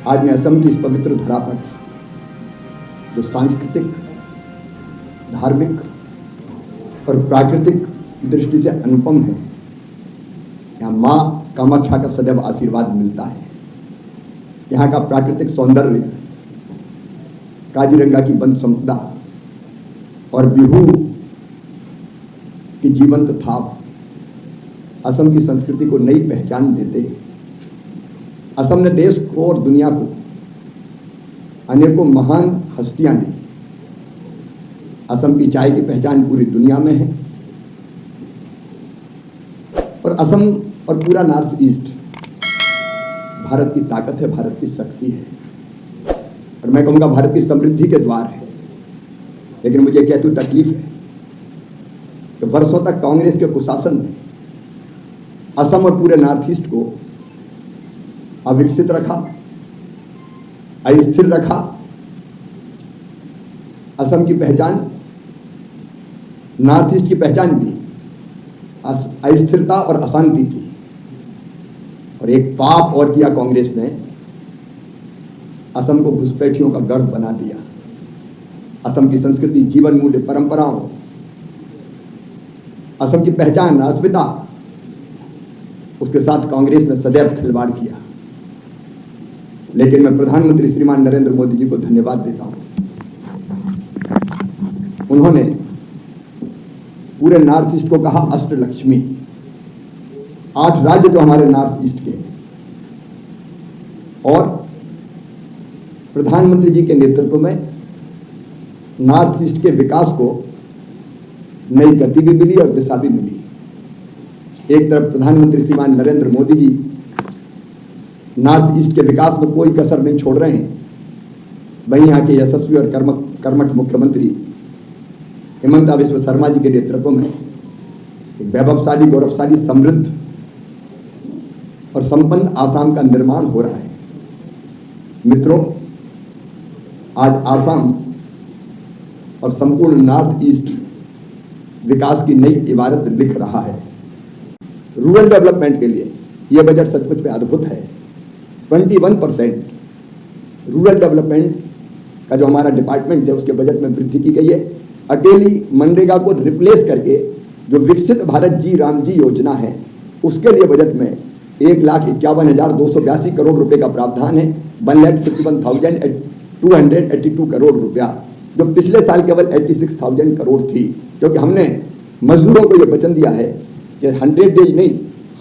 आज मैं असम की इस पवित्र धरा पर जो सांस्कृतिक, धार्मिक और प्राकृतिक दृष्टि से अनुपम है, यहाँ माँ कामाख्या का सदैव आशीर्वाद मिलता है। यहाँ का प्राकृतिक सौंदर्य, काजीरंगा की वन संपदा और बिहू की जीवंत थाप असम की संस्कृति को नई पहचान देते हैं। असम ने देश को और दुनिया को अनेकों महान हस्तियां दी। असम की चाय की पहचान पूरी दुनिया में है और असम और पूरा नॉर्थ ईस्ट भारत की ताकत है, भारत की शक्ति है और मैं कहूँगा भारत की समृद्धि के द्वार है। लेकिन मुझे क्या तो तकलीफ है कि वर्षों तक कांग्रेस के कुशासन ने असम और पूरे नॉर्थ ईस्ट को अविकसित रखा, अस्थिर रखा। असम की पहचान, नॉर्थ ईस्ट की पहचान भी अस्थिरता और अशांति थी और एक पाप और किया कांग्रेस ने, असम को घुसपैठियों का गढ़ बना दिया। असम की संस्कृति, जीवन मूल्य, परंपराओं, असम की पहचान, अस्मिता, उसके साथ कांग्रेस ने सदैव खिलवाड़ किया। लेकिन मैं प्रधानमंत्री श्रीमान नरेंद्र मोदी जी को धन्यवाद देता हूं। उन्होंने पूरे नॉर्थ ईस्ट को कहा अष्टलक्ष्मी, 8 राज्य जो हमारे नॉर्थ ईस्ट के, और प्रधानमंत्री जी के नेतृत्व में नॉर्थ ईस्ट के विकास को नई गति भी मिली और दिशा भी मिली। एक तरफ प्रधानमंत्री श्रीमान नरेंद्र मोदी जी नॉर्थ ईस्ट के विकास में कोई कसर नहीं छोड़ रहे हैं, वहीं यहाँ के यशस्वी और कर्मठ मुख्यमंत्री हिमंता बिस्वा शर्मा जी के नेतृत्व में एक वैभवशाली, गौरवशाली, समृद्ध और संपन्न आसाम का निर्माण हो रहा है। मित्रों, आज आसाम और संपूर्ण नॉर्थ ईस्ट विकास की नई इबारत लिख रहा है। रूरल डेवलपमेंट के लिए यह बजट सचमुच में अद्भुत है। 21% रूरल डेवलपमेंट का जो हमारा डिपार्टमेंट है उसके बजट में वृद्धि की गई है। अकेली मनरेगा को रिप्लेस करके जो विकसित भारत जी राम जी योजना है उसके लिए बजट में 1,51,282 करोड़ रुपए का प्रावधान है। 1,51,282 करोड़ रुपया, जो पिछले साल केवल 86,000 करोड़ थी, क्योंकि हमने मजदूरों को यह वचन दिया है कि 100 डेज नहीं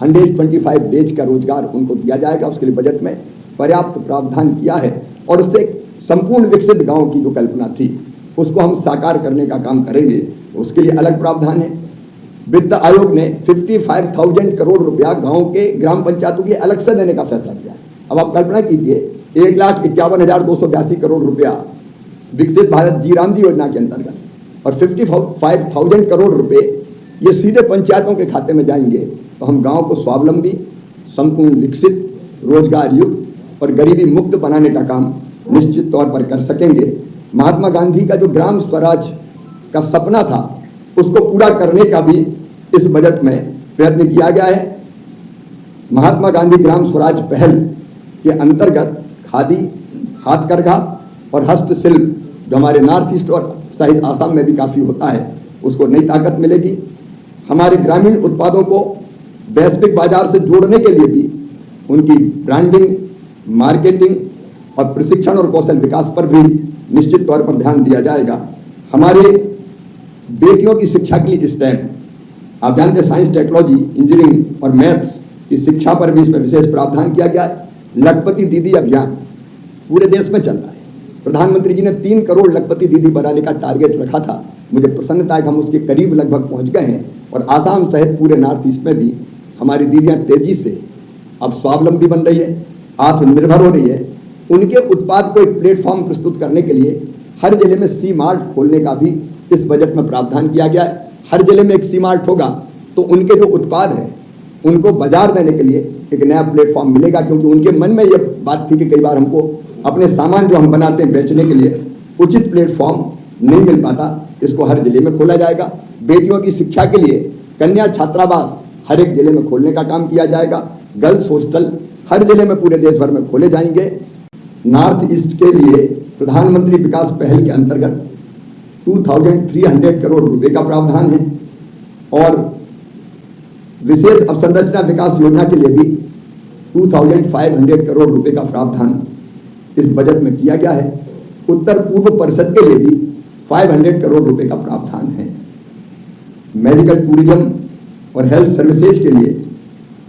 125 डेज का रोजगार उनको दिया जाएगा। उसके लिए बजट में पर्याप्त प्रावधान किया है और उससे संपूर्ण विकसित गांव की जो कल्पना थी उसको हम साकार करने का काम करेंगे। उसके लिए अलग प्रावधान है। वित्त आयोग ने 55,000 करोड़ रुपया गांव के ग्राम पंचायतों के अलग से देने का फैसला किया। अब आप कल्पना कीजिए, 1,51,282 करोड़ रुपया विकसित भारत जी राम जी योजना के अंतर्गत और 55,000 करोड़ रुपए ये सीधे पंचायतों के खाते में जाएंगे, तो हम गांव को स्वावलंबी, संपूर्ण विकसित, रोजगार युक्त और गरीबी मुक्त बनाने का काम निश्चित तौर पर कर सकेंगे। महात्मा गांधी का जो ग्राम स्वराज का सपना था उसको पूरा करने का भी इस बजट में प्रयत्न किया गया है। महात्मा गांधी ग्राम स्वराज पहल के अंतर्गत खादी, हाथकरघा और हस्तशिल्प जो हमारे नॉर्थ ईस्ट और शायद आसाम में भी काफ़ी होता है उसको नई ताकत मिलेगी। हमारे ग्रामीण उत्पादों को वैश्विक बाजार से जोड़ने के लिए भी उनकी ब्रांडिंग, मार्केटिंग और प्रशिक्षण और कौशल विकास पर भी निश्चित तौर पर ध्यान दिया जाएगा। हमारे बेटियों की शिक्षा के लिए स्टेम, आप जानते हैं साइंस, टेक्नोलॉजी, इंजीनियरिंग और मैथ्स की शिक्षा पर भी इसमें विशेष प्रावधान किया गया है। लखपति दीदी अभियान पूरे देश में चल रहा है। प्रधानमंत्री जी ने 3 करोड़ लखपति दीदी बनाने का टारगेट रखा था। मुझे प्रसन्नता है कि हम उसके करीब लगभग पहुंच गए हैं और आसाम सहित पूरे नॉर्थ ईस्ट में भी हमारी दीदियां तेजी से अब स्वावलंबी बन रही है, आत्मनिर्भर हो रही है। उनके उत्पाद को एक प्लेटफॉर्म प्रस्तुत करने के लिए हर जिले में सी मार्ट खोलने का भी इस बजट में प्रावधान किया गया है। हर जिले में एक सी मार्ट होगा तो उनके जो उत्पाद हैं उनको बाजार देने के लिए एक नया प्लेटफॉर्म मिलेगा, क्योंकि उनके मन में ये बात थी कि कई बार हमको अपने सामान जो हम बनाते हैं बेचने के लिए उचित प्लेटफॉर्म नहीं मिल पाता। इसको हर जिले में खोला जाएगा। बेटियों की शिक्षा के लिए कन्या छात्रावास हर एक जिले में खोलने का काम किया जाएगा। गर्ल्स हॉस्टल हर जिले में पूरे देश भर में खोले जाएंगे। नॉर्थ ईस्ट के लिए प्रधानमंत्री विकास पहल के अंतर्गत 2300 करोड़ रुपए का प्रावधान है और विशेष अवसंरचना विकास योजना के लिए भी 2500 करोड़ रुपए का प्रावधान इस बजट में किया गया है। उत्तर पूर्व परिषद के लिए भी 500 करोड़ रुपए का प्रावधान है। मेडिकल टूरिज्म और हेल्थ सर्विसेज के लिए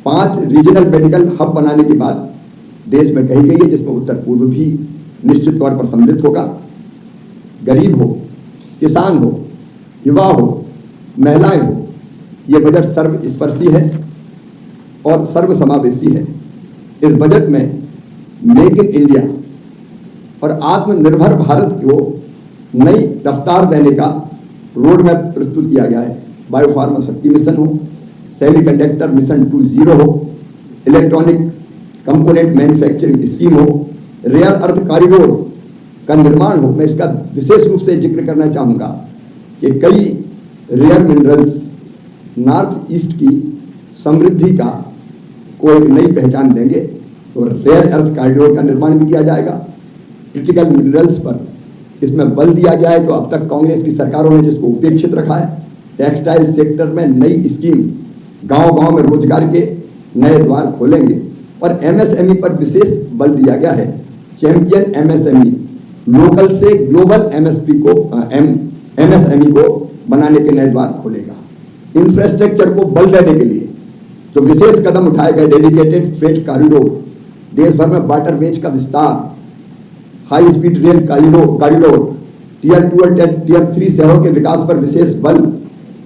5 रीजनल मेडिकल हब बनाने की बात देश में कही गई है, जिसमें उत्तर पूर्व भी निश्चित तौर पर सम्मिलित होगा। गरीब हो, किसान हो, युवा हो, महिलाएं हो, ये बजट सर्वस्पर्शी है और सर्वसमावेशी है। इस बजट में मेक इन इंडिया और आत्मनिर्भर भारत को नई रफ्तार देने का रोड मैप प्रस्तुत किया गया है। बायोफार्मा शक्ति मिशन हो, सेमीकंडक्टर मिशन 2.0 हो, इलेक्ट्रॉनिक कंपोनेंट मैन्युफैक्चरिंग स्कीम हो, रेयर अर्थ कॉरिडोर का निर्माण हो। मैं इसका विशेष रूप से जिक्र करना चाहूँगा कि कई रेयर मिनरल्स नॉर्थ ईस्ट की समृद्धि का को एक नई पहचान देंगे। तो रेयर अर्थ कॉरिडोर का निर्माण भी किया जाएगा। क्रिटिकल मिनरल्स पर इसमें बल दिया गया है, तो अब तक कांग्रेस की सरकारों ने जिसको उपेक्षित रखा है। टेक्सटाइल सेक्टर में नई स्कीम, गांव-गांव में रोजगार के नए द्वार खोलेंगे और एमएसएमई पर विशेष बल दिया गया है। चैंपियन एमएसएमई लोकल से ग्लोबल एमएसएमई को बनाने के नए द्वार खोलेगा। इंफ्रास्ट्रक्चर को बल देने के लिए तो विशेष कदम उठाए गए। डेडिकेटेड फ्रेट कॉरिडोर, देश भर में वाटरवेज का विस्तार, high speed rail corridor, tier 2 और टियर 3 शहरों के विकास पर विशेष बल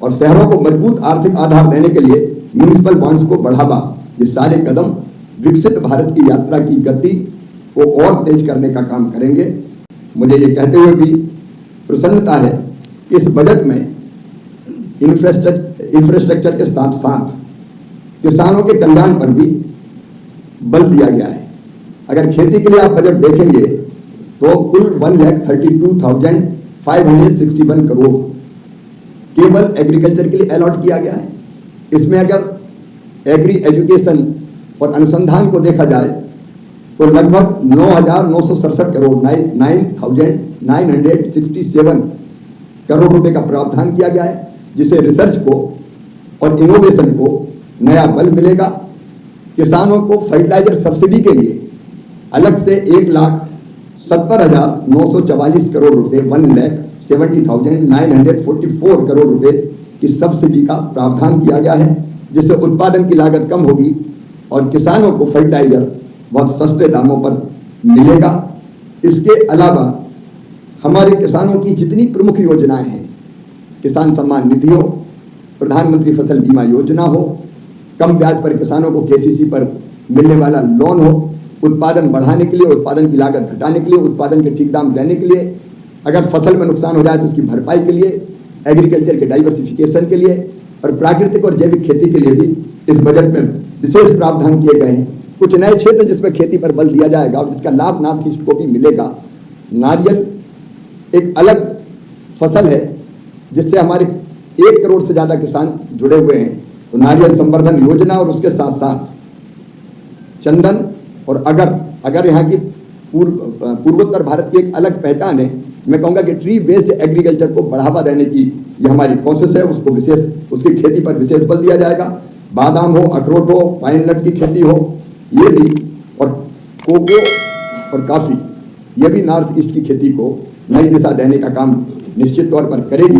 और शहरों को मजबूत आर्थिक आधार देने के लिए म्यूनिसिपल बॉन्ड्स को बढ़ावा। ये सारे कदम विकसित भारत की यात्रा की गति को और तेज करने का काम करेंगे। मुझे ये कहते हुए भी प्रसन्नता है कि इस बजट में इंफ्रास्ट्रक्चर के साथ साथ किसानों के कल्याण पर भी बल दिया गया है। अगर खेती के लिए आप बजट देखेंगे तो कुल 1,32,561 करोड़ केवल एग्रीकल्चर के लिए अलॉट किया गया है। इसमें अगर एग्री एजुकेशन और अनुसंधान को देखा जाए तो लगभग 9,967 करोड़ 9,967 करोड़ रुपए का प्रावधान किया गया है, जिससे रिसर्च को और इनोवेशन को नया बल मिलेगा। किसानों को फर्टिलाइजर सब्सिडी के लिए अलग से 1,70,944 करोड़ रुपए 1,70,944 करोड़ रुपए की सब्सिडी का प्रावधान किया गया है, जिससे उत्पादन की लागत कम होगी और किसानों को फर्टिलाइजर बहुत सस्ते दामों पर मिलेगा। इसके अलावा हमारे किसानों की जितनी प्रमुख योजनाएं हैं, किसान सम्मान निधि हो, प्रधानमंत्री फसल बीमा योजना हो, कम ब्याज पर किसानों को केसीसी पर मिलने वाला लोन हो, उत्पादन बढ़ाने के लिए, उत्पादन की लागत घटाने के लिए, उत्पादन के ठीक दाम देने के लिए, अगर फसल में नुकसान हो जाए तो उसकी भरपाई के लिए, एग्रीकल्चर के डाइवर्सिफिकेशन के लिए और प्राकृतिक और जैविक खेती के लिए भी इस बजट में विशेष प्रावधान किए गए हैं। कुछ नए क्षेत्र जिसमें खेती पर बल दिया जाएगा और जिसका लाभ नॉर्थ ईस्ट को भी मिलेगा। नारियल एक अलग फसल है जिससे हमारे 1 करोड़ से ज़्यादा किसान जुड़े हुए हैं। तो नारियल संवर्धन योजना और उसके साथ साथ चंदन और अगर यहाँ की पूर्वोत्तर भारत की एक अलग पहचान है। मैं कहूँगा कि ट्री बेस्ड एग्रीकल्चर को बढ़ावा देने की ये हमारी कोशिश है। उसको विशेष उसकी खेती पर विशेष बल दिया जाएगा। बादाम हो, अखरोट हो, पाइन नट की खेती हो, ये भी, और कोको और कॉफ़ी, ये भी नॉर्थ ईस्ट की खेती को नई दिशा देने का काम निश्चित तौर पर करेगी।